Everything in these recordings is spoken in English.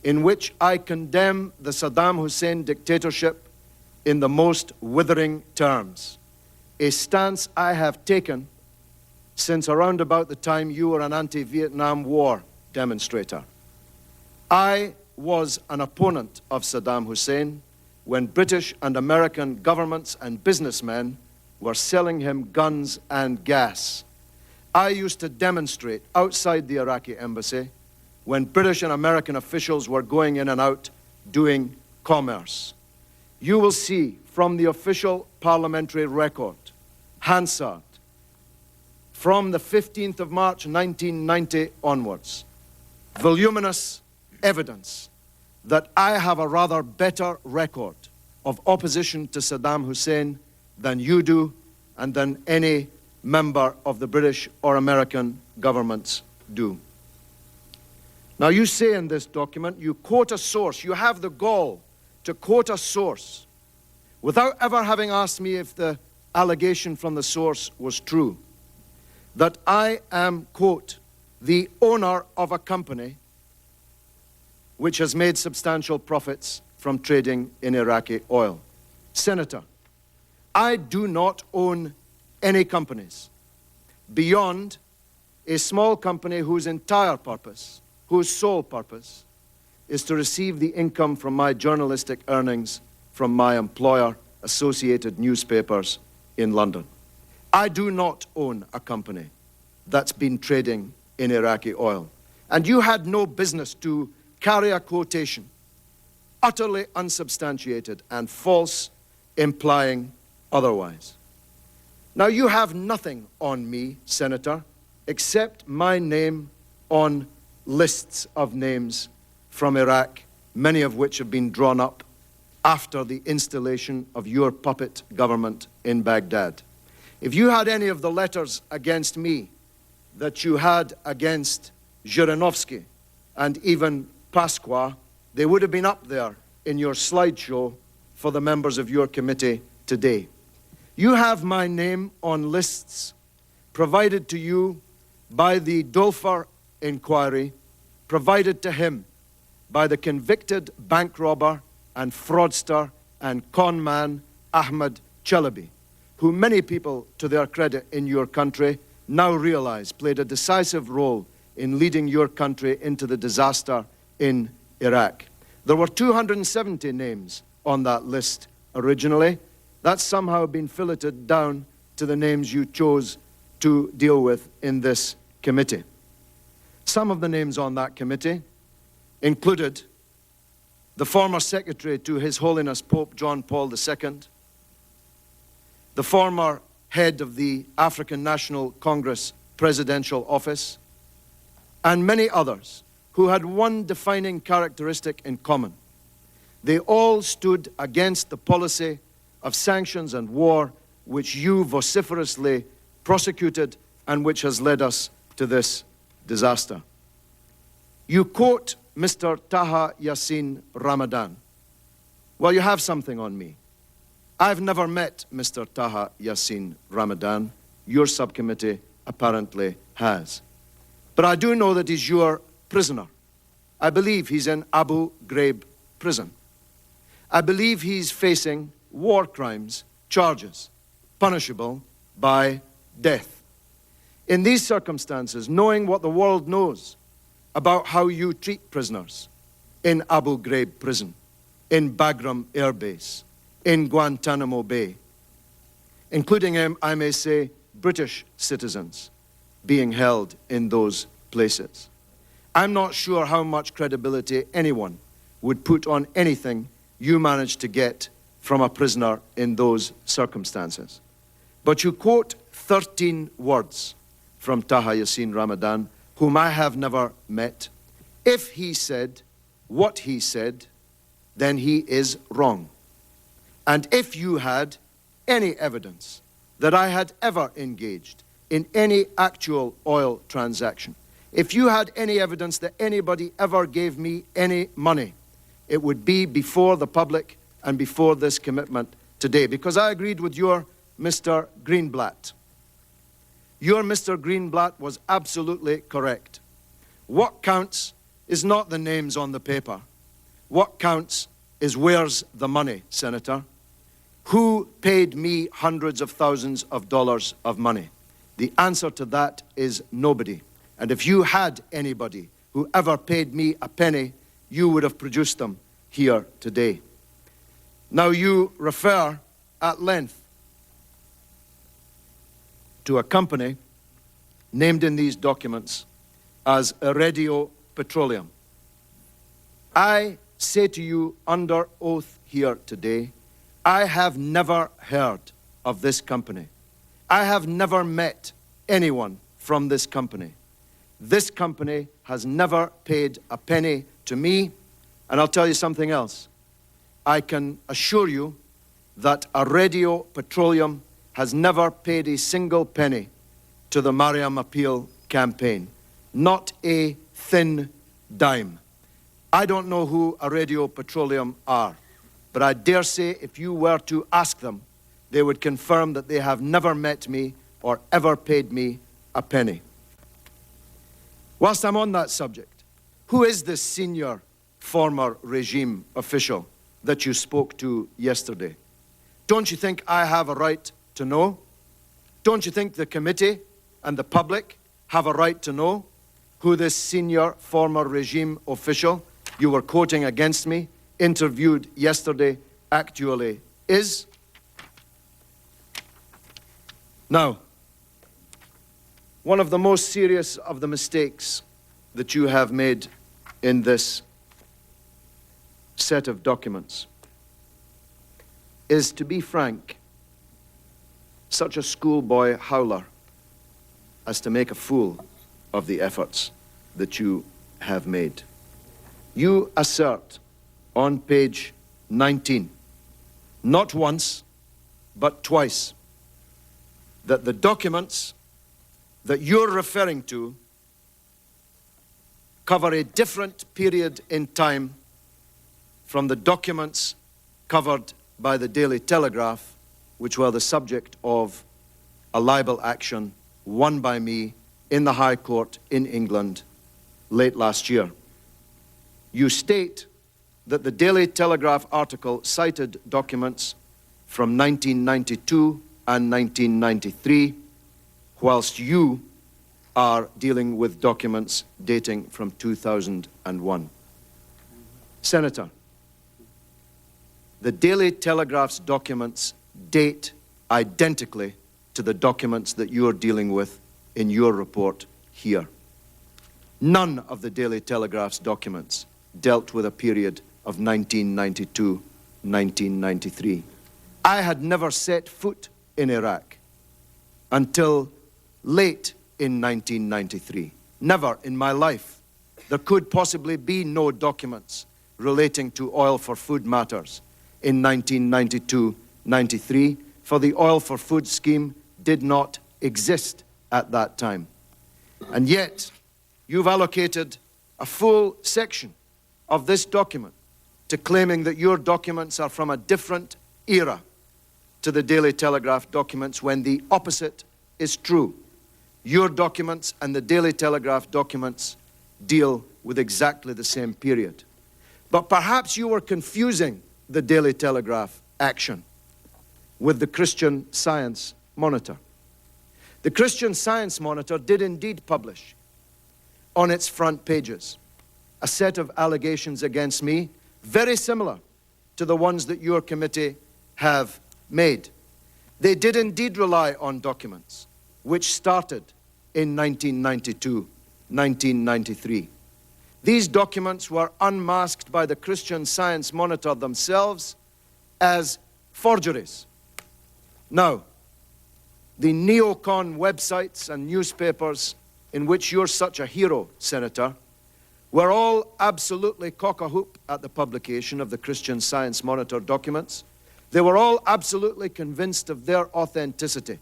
in which I condemn the Saddam Hussein dictatorship in the most withering terms, a stance I have taken since around about the time you were an anti-Vietnam War demonstrator. I was an opponent of Saddam Hussein when British and American governments and businessmen were selling him guns and gas. I used to demonstrate outside the Iraqi embassy when British and American officials were going in and out doing commerce. You will see from the official parliamentary record, Hansard, from the 15th of March 1990 onwards, voluminous evidence that I have a rather better record of opposition to Saddam Hussein than you do and than any member of the British or American governments do. Now you say in this document, you quote a source, you have the gall to quote a source without ever having asked me if the allegation from the source was true, that I am, quote, the owner of a company which has made substantial profits from trading in Iraqi oil. Senator, I do not own any companies beyond a small company whose entire purpose, whose sole purpose, is to receive the income from my journalistic earnings from my employer, Associated Newspapers in London. I do not own a company that's been trading in Iraqi oil. And you had no business to carry a quotation, utterly unsubstantiated and false, implying otherwise. Now, you have nothing on me, Senator, except my name on lists of names from Iraq, many of which have been drawn up after the installation of your puppet government in Baghdad. If you had any of the letters against me that you had against Zhirinovsky and even Pasqua, they would have been up there in your slideshow for the members of your committee today. You have my name on lists provided to you by the Dulfer inquiry, provided to him by the convicted bank robber and fraudster and con man Ahmed Chalabi, who many people, to their credit in your country, now realize played a decisive role in leading your country into the disaster in Iraq. There were 270 names on that list originally. That's somehow been filleted down to the names you chose to deal with in this committee. Some of the names on that committee included the former secretary to His Holiness Pope John Paul II, the former head of the African National Congress presidential office, and many others who had one defining characteristic in common. They all stood against the policy of sanctions and war which you vociferously prosecuted and which has led us to this disaster. You quote Mr. Taha Yassin Ramadan. Well, you have something on me. I've never met Mr. Taha Yassin Ramadan. Your subcommittee apparently has. But I do know that he's your prisoner. I believe he's in Abu Ghraib prison. I believe he's facing war crimes charges, punishable by death. In these circumstances, knowing what the world knows about how you treat prisoners in Abu Ghraib prison, in Bagram Air Base, in Guantanamo Bay, including, I may say, British citizens being held in those places. I'm not sure how much credibility anyone would put on anything you managed to get from a prisoner in those circumstances. But you quote 13 words from Taha Yassin Ramadan, whom I have never met. If he said what he said, then he is wrong. And if you had any evidence that I had ever engaged in any actual oil transaction, if you had any evidence that anybody ever gave me any money, it would be before the public and before this commitment today. Because I agreed with your Mr. Greenblatt. Your Mr. Greenblatt was absolutely correct. What counts is not the names on the paper. what counts is where's the money, Senator? Who paid me hundreds of thousands of dollars of money? The answer to that is nobody. And if you had anybody who ever paid me a penny, you would have produced them here today. Now you refer at length to a company named in these documents as Iridio Petroleum. I say to you under oath here today, I have never heard of this company. I have never met anyone from this company. This company has never paid a penny to me, and I'll tell you something else. I can assure you that Iridio Petroleum has never paid a single penny to the Mariam Appeal campaign. Not a thin dime. I don't know who Iridio Petroleum are, but I dare say if you were to ask them, they would confirm that they have never met me or ever paid me a penny. Whilst I'm on that subject, who is this senior former regime official that you spoke to yesterday? Don't you think I have a right to know? Don't you think the committee and the public have a right to know who this senior former regime official you were quoting against me, interviewed yesterday, actually is? Now, one of the most serious of the mistakes that you have made in this set of documents is, to be frank, such a schoolboy howler as to make a fool of the efforts that you have made. You assert on page 19, not once, but twice, that the documents that you're referring to cover a different period in time from the documents covered by the Daily Telegraph, which were the subject of a libel action won by me in the High Court in England late last year. You state that the Daily Telegraph article cited documents from 1992 and 1993, whilst you are dealing with documents dating from 2001. Senator, the Daily Telegraph's documents date identically to the documents that you're dealing with in your report here. None of the Daily Telegraph's documents dealt with a period of 1992-1993. I had never set foot in Iraq until late in 1993. Never in my life. There could possibly be no documents relating to oil for food matters in 1992-93, for the oil for food scheme did not exist at that time. And yet, you've allocated a full section of this document to claiming that your documents are from a different era to the Daily Telegraph documents, when the opposite is true. Your documents and the Daily Telegraph documents deal with exactly the same period. But perhaps you were confusing the Daily Telegraph action with the Christian Science Monitor. The Christian Science Monitor did indeed publish on its front pages a set of allegations against me, very similar to the ones that your committee have made. They did indeed rely on documents which started in 1992, 1993. These documents were unmasked by the Christian Science Monitor themselves as forgeries. Now, the neocon websites and newspapers in which you're such a hero, Senator, were all absolutely cock-a-hoop at the publication of the Christian Science Monitor documents. They were all absolutely convinced of their authenticity.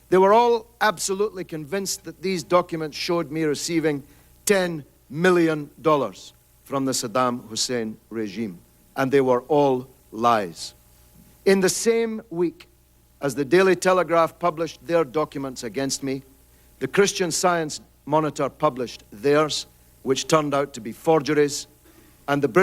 They were all absolutely convinced that these documents showed me receiving $10 million from the Saddam Hussein regime, and they were all lies. In the same week as the Daily Telegraph published their documents against me, the Christian Science Monitor published theirs, which turned out to be forgeries, and the British